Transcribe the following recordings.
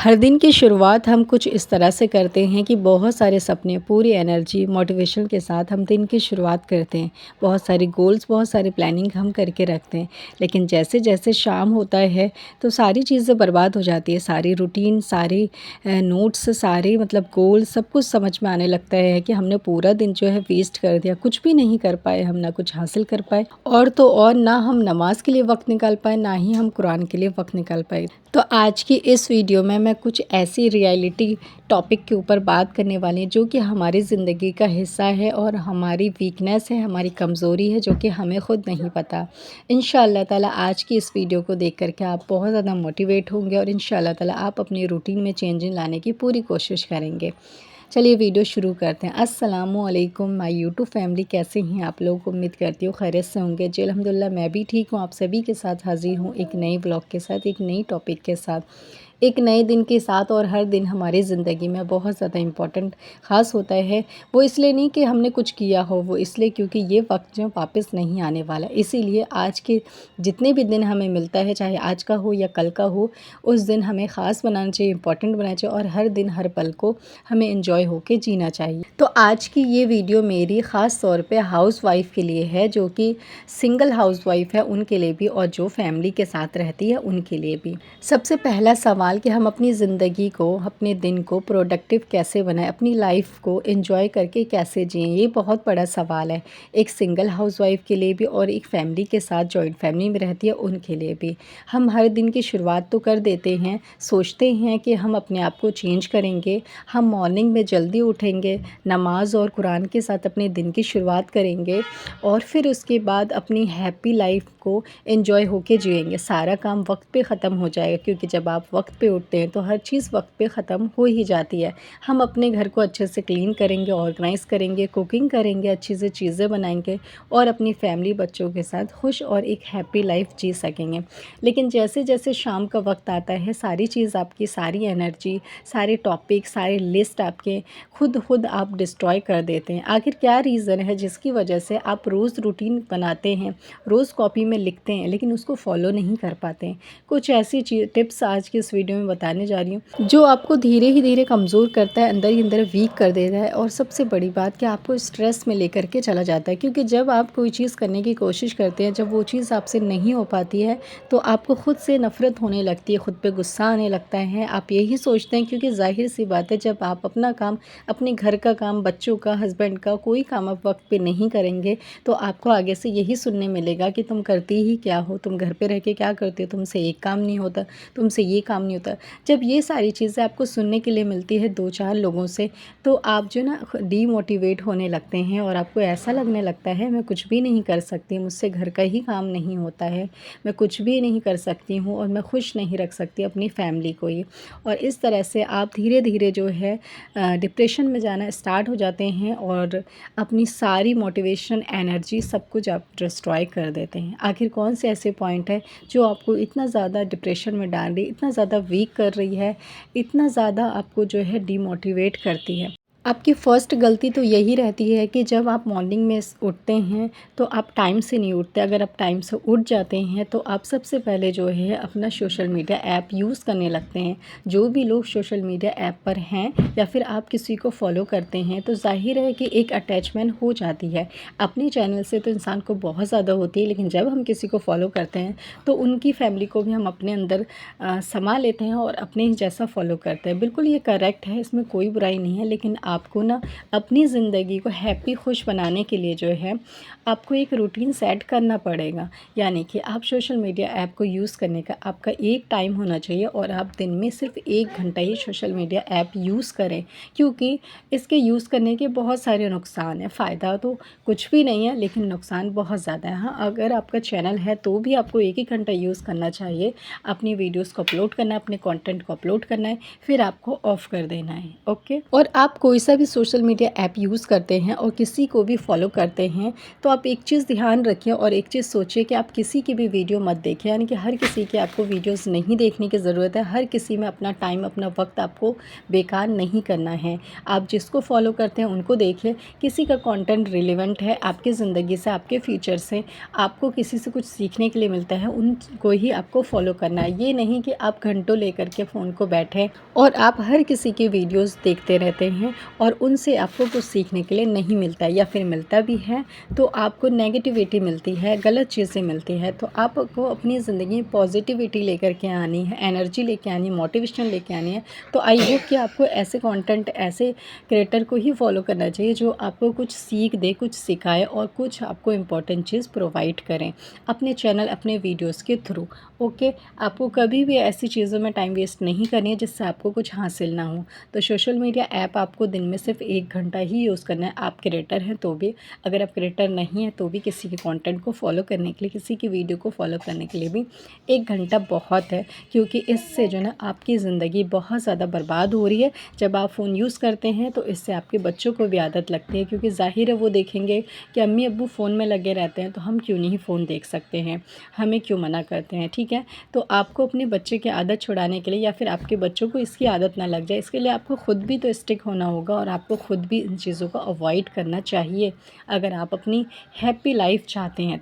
हर दिन की शुरुआत हम कुछ इस तरह से करते हैं कि बहुत सारे सपने, पूरी एनर्जी, मोटिवेशन के साथ हम दिन की शुरुआत करते हैं। बहुत सारे गोल्स, बहुत सारी प्लानिंग हम करके रखते हैं। लेकिन जैसे-जैसे शाम होता है तो सारी चीज़ें बर्बाद हो जाती है। सारी रूटीन, सारे नोट्स, सारे मतलब गोल सब कुछ समझ में आने लगता है कि हमने पूरा दिन जो है वेस्ट कर दिया। कुछ भी नहीं कर पाए हम, ना कुछ हासिल कर पाए और तो और ना हम नमाज़ के लिए वक़्त निकाल पाए, ना ही हम कुरान के लिए वक़्त निकाल पाए। तो आज की इस वीडियो में मैं कुछ ऐसी रियलिटी टॉपिक के ऊपर बात करने वाली हूँ जो कि हमारी ज़िंदगी का हिस्सा है और हमारी वीकनेस है, हमारी कमज़ोरी है, जो कि हमें ख़ुद नहीं पता। इंशाअल्लाह ताला आज की इस वीडियो को देख कर के आप बहुत ज़्यादा मोटिवेट होंगे और इंशाअल्लाह ताला आप अपनी रूटीन में चेंजिंग लाने की पूरी कोशिश करेंगे। चलिए वीडियो शुरू करते हैं। अस्सलामुअलैकुम माय यूट्यूब फैमिली, कैसे हैं आप लोग? उम्मीद करती हूँ खैरियत से होंगे। जी अल्हम्दुलिल्लाह मैं भी ठीक हूँ। आप सभी के साथ हाज़िर हूँ एक नई ब्लॉग के साथ, एक नई टॉपिक के साथ, एक नए दिन के साथ। और हर दिन हमारी ज़िंदगी में बहुत ज़्यादा इम्पोर्टेंट ख़ास होता है। वो इसलिए नहीं कि हमने कुछ किया हो, वो इसलिए क्योंकि ये वक्त जो वापस नहीं आने वाला। इसीलिए आज के जितने भी दिन हमें मिलता है, चाहे आज का हो या कल का हो, उस दिन हमें ख़ास बनाना चाहिए, इम्पोर्टेंट बनाना चाहिए और हर दिन हर पल को हमें एंजॉय होके जीना चाहिए। तो आज की ये वीडियो मेरी ख़ास तौर पे हाउसवाइफ़ के लिए है, जो कि सिंगल हाउसवाइफ़ है उनके लिए भी और जो फैमिली के साथ रहती है उनके लिए भी। सबसे पहला सवाल कि हम अपनी ज़िंदगी को, अपने दिन को प्रोडक्टिव कैसे बनाएं, अपनी लाइफ को एंजॉय करके कैसे जिएं, ये बहुत बड़ा सवाल है एक सिंगल हाउसवाइफ़ के लिए भी और एक फैमिली के साथ जॉइंट फैमिली में रहती है उनके लिए भी। हम हर दिन की शुरुआत तो कर देते हैं, सोचते हैं कि हम अपने आप को चेंज करेंगे, हम मॉर्निंग में जल्दी उठेंगे, नमाज और कुरान के साथ अपने दिन की शुरुआत करेंगे और फिर उसके बाद अपनी हैप्पी लाइफ को एंजॉय होके जिएंगे। सारा काम वक्त पे ख़त्म हो जाएगा, क्योंकि जब आप वक्त पे उठते हैं तो हर चीज़ वक्त पे ख़त्म हो ही जाती है। हम अपने घर को अच्छे से क्लीन करेंगे, ऑर्गेनाइज़ करेंगे, कुकिंग करेंगे, अच्छी से चीज़ें बनाएंगे और अपनी फैमिली, बच्चों के साथ खुश और एक हैप्पी लाइफ जी सकेंगे। लेकिन जैसे जैसे शाम का वक्त आता है, सारी चीज़ आपकी, सारी एनर्जी, सारे टॉपिक, सारे लिस्ट आपके खुद आप डिस्ट्रॉय कर देते हैं। आखिर क्या रीज़न है जिसकी वजह से आप रोज़ रूटीन बनाते हैं, रोज़ कॉपी में लिखते हैं, लेकिन उसको फॉलो नहीं कर पाते हैं? कुछ ऐसी टिप्स आज की इस वीडियो में बताने जा रही हूँ जो आपको धीरे ही धीरे कमज़ोर करता है, अंदर ही अंदर वीक कर देता है और सबसे बड़ी बात कि आपको स्ट्रेस में लेकर के चला जाता है। क्योंकि जब आप कोई चीज़ करने की कोशिश करते हैं, जब वो चीज़ आपसे नहीं हो पाती है तो आपको खुद से नफ़रत होने लगती है, खुद पे गुस्सा आने लगता है। आप यही सोचते हैं, क्योंकि ज़ाहिर सी बात है जब आप अपना काम, अपने घर का काम, बच्चों का, हस्बैंड का कोई काम आप वक्त पे नहीं करेंगे तो आपको आगे से यही सुनने मिलेगा कि तुम करती ही क्या हो, तुम घर पे रह के क्या करती हो, तुमसे एक काम नहीं होता, तुमसे ये काम नहीं होता। जब ये सारी चीज़ें आपको सुनने के लिए मिलती है 2-4 लोगों से, तो आप जो ना डीमोटिवेट होने लगते हैं और आपको ऐसा लगने लगता है मैं कुछ भी नहीं कर सकती, मुझसे घर का ही काम नहीं होता है, मैं कुछ भी नहीं कर सकती हूँ और मैं खुश नहीं रख सकती अपनी फैमिली को ही। और इस तरह से आप धीरे धीरे जो है डिप्रेशन में जाना स्टार्ट हो जाते हैं और अपनी सारी मोटिवेशन, एनर्जी सब कुछ आप डिस्ट्रॉय कर देते हैं। आखिर कौन से ऐसे पॉइंट है जो आपको इतना ज़्यादा डिप्रेशन में डाल रही, इतना ज़्यादा वीक कर रही है, इतना ज़्यादा आपको जो है डीमोटिवेट करती है? आपकी फ़र्स्ट गलती तो यही रहती है कि जब आप मॉर्निंग में उठते हैं तो आप टाइम से नहीं उठते। अगर आप टाइम से उठ जाते हैं तो आप सबसे पहले जो है अपना सोशल मीडिया ऐप यूज़ करने लगते हैं। जो भी लोग सोशल मीडिया ऐप पर हैं या फिर आप किसी को फॉलो करते हैं तो ज़ाहिर है कि एक अटैचमेंट हो जाती है। अपने चैनल से तो इंसान को बहुत ज़्यादा होती है, लेकिन जब हम किसी को फॉलो करते हैं तो उनकी फैमिली को भी हम अपने अंदर समा लेते हैं और अपने ही जैसा फॉलो करते हैं। बिल्कुल ये करेक्ट है, इसमें कोई बुराई नहीं है। लेकिन आपको ना अपनी ज़िंदगी को हैप्पी, खुश बनाने के लिए जो है आपको एक रूटीन सेट करना पड़ेगा। यानी कि आप सोशल मीडिया ऐप को यूज़ करने का आपका एक टाइम होना चाहिए और आप दिन में सिर्फ 1 घंटा ही सोशल मीडिया ऐप यूज़ करें, क्योंकि इसके यूज़ करने के बहुत सारे नुकसान हैं। फ़ायदा तो कुछ भी नहीं है, लेकिन नुकसान बहुत ज़्यादा है। हाँ, अगर आपका चैनल है तो भी आपको 1 ही घंटा यूज़ करना चाहिए। अपनी वीडियोज़ को अपलोड करना है, अपने कंटेंट को अपलोड करना है, फिर आपको ऑफ़ कर देना है। ओके। और आप कोई सा भी सोशल मीडिया ऐप यूज़ करते हैं और किसी को भी फॉलो करते हैं, तो आप एक चीज़ ध्यान रखें और एक चीज़ सोचिए कि आप किसी की भी वीडियो मत देखें। यानी कि हर किसी की आपको वीडियोस नहीं देखने की ज़रूरत है। हर किसी में अपना टाइम, अपना वक्त आपको बेकार नहीं करना है। आप जिसको फॉलो करते हैं उनको देखिए। किसी का कंटेंट रिलेवेंट है आपकी ज़िंदगी से, आपके फ्यूचर से, आपको किसी से कुछ सीखने के लिए मिलता है, उनको ही आपको फॉलो करना है। ये नहीं कि आप घंटों लेकर के फ़ोन को बैठें और आप हर किसी की वीडियोस देखते रहते हैं और उनसे आपको कुछ सीखने के लिए नहीं मिलता है, या फिर मिलता भी है तो आपको नेगेटिविटी मिलती है, गलत चीज़ें मिलती है। तो आपको अपनी ज़िंदगी में पॉजिटिविटी लेकर के आनी है, एनर्जी लेके आनी है, मोटिवेशन लेके आनी है। तो आई होप कि आपको ऐसे कंटेंट, ऐसे क्रिएटर को ही फॉलो करना चाहिए जो आपको कुछ सीख दे, कुछ सिखाए और कुछ आपको इम्पोर्टेंट चीज़ प्रोवाइड करें अपने चैनल, अपने वीडियोज़ के थ्रू। ओके, आपको कभी भी ऐसी चीज़ों में टाइम वेस्ट नहीं करनी है जिससे आपको कुछ हासिल ना हो। तो सोशल मीडिया ऐप आपको दिन में सिर्फ 1 घंटा ही यूज़ करना है। आप क्रिएटर हैं तो भी, अगर आप क्रिएटर नहीं हैं तो भी किसी के कंटेंट को फॉलो करने के लिए, किसी की वीडियो को फॉलो करने के लिए भी 1 घंटा बहुत है। क्योंकि इससे जो ना आपकी ज़िंदगी बहुत ज़्यादा बर्बाद हो रही है। जब आप फ़ोन यूज़ करते हैं तो इससे आपके बच्चों को भी आदत लगती है, क्योंकि ज़ाहिर है वो देखेंगे कि अम्मी अब्बू फ़ोन में लगे रहते हैं तो हम क्यों नहीं फ़ोन देख सकते हैं, हमें क्यों मना करते हैं। ठीक है, तो आपको अपने बच्चे की आदत छुड़ाने के लिए, या फिर आपके बच्चों को इसकी आदत ना लग जाए, इसके लिए आपको ख़ुद भी तो स्टिक होना होगा और आपको ख़ुद भी इन चीज़ों को अवॉइड करना चाहिए अगर आप अपनी हैप्पी लाइफ चाहते हैं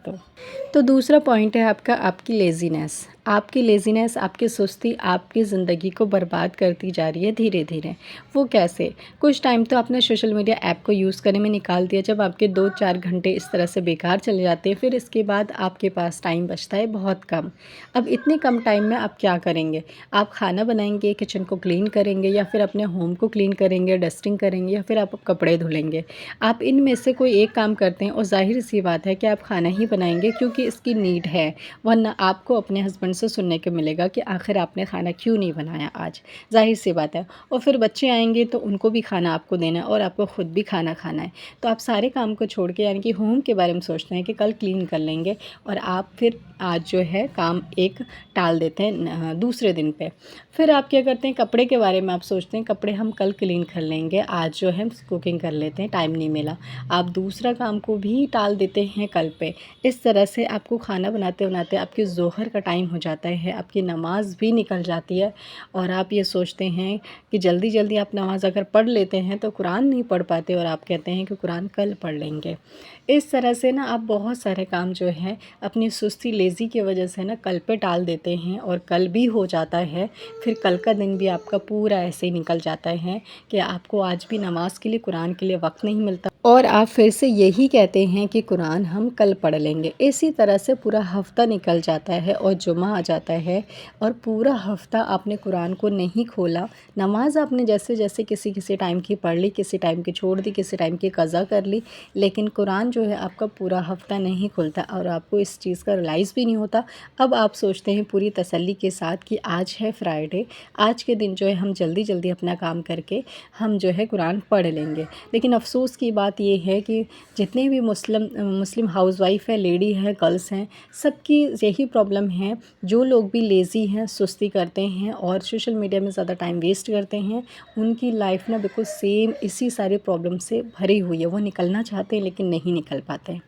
तो दूसरा पॉइंट है आपका, आपकी लेज़ीनेस। आपकी लेज़ीनेस, आपकी सुस्ती आपकी ज़िंदगी को बर्बाद करती जा रही है धीरे धीरे। वो कैसे? कुछ टाइम तो आपने सोशल मीडिया ऐप को यूज़ करने में निकाल दिया, जब आपके 2-4 घंटे इस तरह से बेकार चले जाते हैं, फिर इसके बाद आपके पास टाइम बचता है बहुत कम। अब इतने कम टाइम में आप क्या करेंगे? आप खाना बनाएंगे, किचन को क्लीन करेंगे, या फिर अपने होम को क्लीन करेंगे, डस्टिंग करेंगे, या फिर आप कपड़े धुलेंगे। आप इनमें से कोई एक काम करते हैं और ज़ाहिर सी बात है कि आप खाना ही बनाएंगे, क्योंकि इसकी नीड है। वरना आपको अपने हस्बैंड से सुनने को मिलेगा कि आखिर आपने खाना क्यों नहीं बनाया आज। ज़ाहिर सी बात है। और फिर बच्चे आएंगे तो उनको भी खाना आपको देना है और आपको ख़ुद भी खाना खाना है। तो आप सारे काम को छोड़ के, यानी कि होम के बारे में सोचते हैं कि कल क्लीन कर लेंगे, और आप फिर आज जो है काम एक टाल देते हैं दूसरे दिन पे। फिर आप क्या करते हैं, कपड़े के बारे में आप सोचते हैं कपड़े हम कल क्लीन कर लेंगे, आज जो है कुकिंग कर लेते हैं, टाइम नहीं मिला। आप दूसरा काम को भी टाल देते हैं कल पे। इस तरह से आपको खाना बनाते बनाते आपकी ज़ोहर का टाइम हो जाता है, आपकी नमाज़ भी निकल जाती है, और आप ये सोचते हैं कि जल्दी जल्दी आप नमाज़ अगर पढ़ लेते हैं तो कुरान नहीं पढ़ पाते, और आप कहते हैं कि कुरान कल पढ़ लेंगे। इस तरह से ना आप बहुत सारे काम जो है अपनी सुस्ती, लेज़ी की वजह से ना कल पे टाल देते हैं, और कल भी हो जाता है। फिर कल का दिन भी आपका पूरा ऐसे ही निकल जाता है कि आपको आज भी नमाज़ के लिए, कुरान के लिए वक्त नहीं मिलता, और आप फिर से यही कहते हैं कि कुरान हम कल पढ़ लेंगे। इसी तरह से पूरा हफ़्ता निकल जाता है और जुमा आ जाता है, और पूरा हफ़्ता आपने कुरान को नहीं खोला। नमाज आपने जैसे जैसे किसी किसी टाइम की पढ़ ली, किसी टाइम की छोड़ दी, किसी टाइम की कज़ा कर ली, लेकिन कुरान जो है आपका पूरा हफ़्ता नहीं खुलता, और आपको इस चीज़ का रियलाइज़ भी नहीं होता। अब आप सोचते हैं पूरी तसल्ली के साथ कि आज है फ्राइडे, आज के दिन जो है हम जल्दी जल्दी अपना काम करके हम जो है कुरान पढ़ लेंगे। लेकिन अफ़सोस की बात ये है कि जितने भी मुस्लिम हाउसवाइफ़ है, लेडी है, गर्ल्स हैं, सबकी यही प्रॉब्लम है। जो लोग भी लेज़ी हैं, सुस्ती करते हैं और सोशल मीडिया में ज़्यादा टाइम वेस्ट करते हैं, उनकी लाइफ ना बिल्कुल सेम इसी सारी प्रॉब्लम से भरी हुई है। वो निकलना चाहते हैं लेकिन नहीं निकल पाते हैं।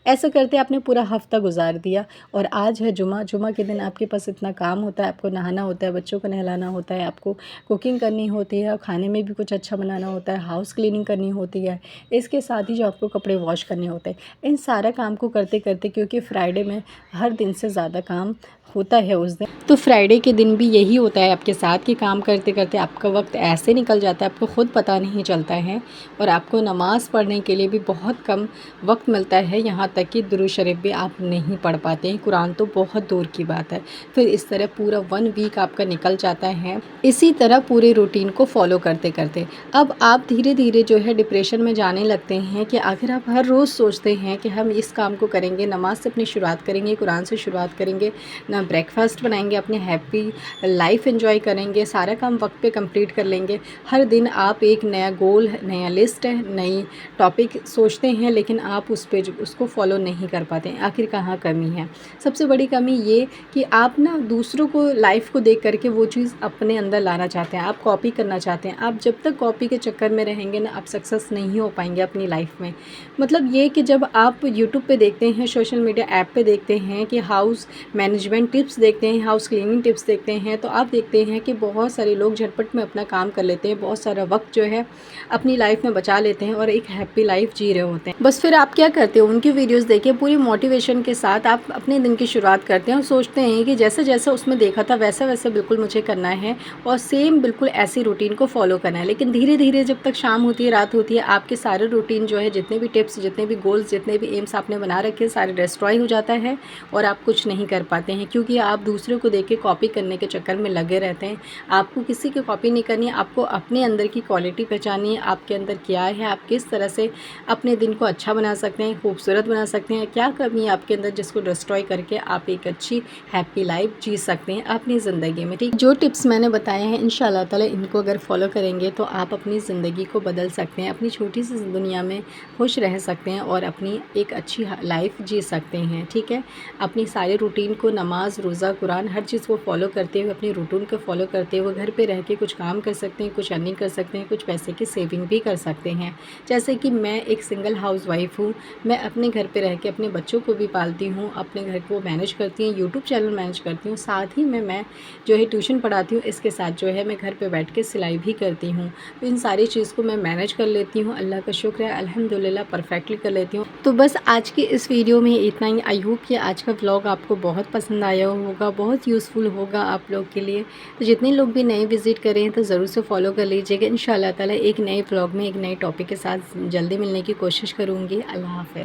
ऐसा करते आपने पूरा हफ़्ता गुजार दिया, और आज है जुमा। जुमा के दिन आपके पास इतना काम होता है, आपको नहाना होता है, बच्चों को नहलाना होता है, आपको कुकिंग करनी होती है, और खाने में भी कुछ अच्छा बनाना होता है, हाउस क्लीनिंग करनी होती है, इसके साथ ही जो आपको कपड़े वॉश करने होते हैं। इन सारा काम को करते करते, क्योंकि फ्राइडे में हर दिन से ज़्यादा काम होता है उस दिन, तो फ्राइडे के दिन भी यही होता है आपके साथ कि काम करते करते आपका वक्त ऐसे निकल जाता है, आपको ख़ुद पता नहीं चलता है, और आपको नमाज़ पढ़ने के लिए भी बहुत कम वक्त मिलता है। यहाँ तक कि दुरूद शरीफ भी आप नहीं पढ़ पाते हैं, कुरान तो बहुत दूर की बात है। फिर इस तरह पूरा 1 वीक आपका निकल जाता है, इसी तरह पूरे रूटीन को फॉलो करते करते। अब आप धीरे धीरे जो है डिप्रेशन में जाने लगते हैं कि आखिर आप हर रोज़ सोचते हैं कि हम इस काम को करेंगे, नमाज से अपनी शुरुआत करेंगे, कुरान से शुरुआत करेंगे, ना ब्रेकफास्ट बनाएंगे, अपनी हैप्पी लाइफ एंजॉय करेंगे, सारा काम वक्त पे कंप्लीट कर लेंगे। हर दिन आप एक नया गोल, नया लिस्ट है, नई टॉपिक सोचते हैं, लेकिन आप उसको फॉलो नहीं कर पाते हैं। आखिर कहाँ कमी है? सबसे बड़ी कमी ये कि आप ना दूसरों को लाइफ़ को देख कर के वो चीज़ अपने अंदर लाना चाहते हैं, आप कॉपी करना चाहते हैं। आप जब तक कॉपी के चक्कर में रहेंगे ना, आप सक्सेस नहीं हो पाएँगे अपनी लाइफ़ में। मतलब ये कि जब आप यूट्यूब पे देखते हैं, सोशल मीडिया ऐप पे देखते हैं कि हाउस मैनेजमेंट टिप्स देखते हैं, हाउस क्लीनिंग टिप्स देखते हैं, तो आप देखते हैं कि बहुत सारे लोग झटपट में अपना काम कर लेते हैं, बहुत सारा वक़्त जो है अपनी लाइफ में बचा लेते हैं और एक हैप्पी लाइफ जी रहे होते हैं। बस फिर आप क्या करते हो, उनकी वीडियोज़ देख के पूरी मोटिवेशन के साथ आप अपने दिन की शुरुआत करते हैं और सोचते हैं कि जैसे-जैसे उसमें देखा था वैसा-वैसा बिल्कुल मुझे करना है और सेम बिल्कुल ऐसी रूटीन को फ़ॉलो करना है। लेकिन धीरे-धीरे जब तक शाम होती है, रात होती है, आपके सारे रूटीन जो है, जितने भी टिप्स, जितने भी गोल्स, जितने भी एम्स आपने बना रखे हैं, सारे डिस्ट्रॉय हो जाता है और आप कुछ नहीं कर पाते हैं, क्योंकि आप दूसरों को देख के कॉपी करने के चक्कर में लगे रहते हैं। आपको किसी की कॉपी नहीं करनी है, आपको अपने अंदर की क्वालिटी पहचाननी है, आपके अंदर क्या है, आप किस तरह से अपने दिन को अच्छा बना सकते हैं, खूबसूरत बना सकते हैं, क्या कमी है आपके अंदर जिसको डिस्ट्रॉय करके आप एक अच्छी हैप्पी लाइफ जी सकते हैं अपनी ज़िंदगी में। ठीक, जो टिप्स मैंने बताए हैं इंशाल्लाह ताला इनको अगर फॉलो करेंगे तो आप अपनी ज़िंदगी को बदल सकते हैं, अपनी छोटी सी दुनिया में खुश रह सकते हैं और अपनी एक अच्छी लाइफ जी सकते हैं। ठीक है, अपनी सारे रूटीन को, नमाज, रोज़ा, कुरान, हर चीज़ को फॉलो करते हुए, अपनी रूटीन को फॉलो करते हुए घर पे रह के कुछ काम कर सकते हैं, कुछ अर्निंग कर सकते हैं, कुछ पैसे की सेविंग भी कर सकते हैं। जैसे कि मैं एक सिंगल हाउसवाइफ हूँ, मैं अपने घर पे रह के अपने बच्चों को भी पालती हूँ, अपने घर को मैनेज करती हूँ, यूट्यूब चैनल मैनेज करती हूँ, साथ ही में मैं जो है ट्यूशन पढ़ाती हूँ, इसके साथ जो है मैं घर पे बैठ के सिलाई भी करती हूँ। तो इन सारी चीज़ को मैं मैनेज कर लेती हूँ, अल्लाह का शुक्र है, अल्हम्दुलिल्लाह परफेक्टली कर लेती हूँ। तो बस आज की इस वीडियो में इतना ही। आई होप कि आज का व्लॉग आपको बहुत पसंद आया होगा, बहुत यूज़फुल होगा आप लोग के लिए। तो जितने लोग भी नए विज़िट करें तो ज़रूर से फॉलो कर लीजिएगा। इंशाअल्लाह ताला एक नए व्लॉग में एक नए टॉपिक के साथ जल्दी मिलने की कोशिश करूँगी। अल्लाह हाफ़िज़।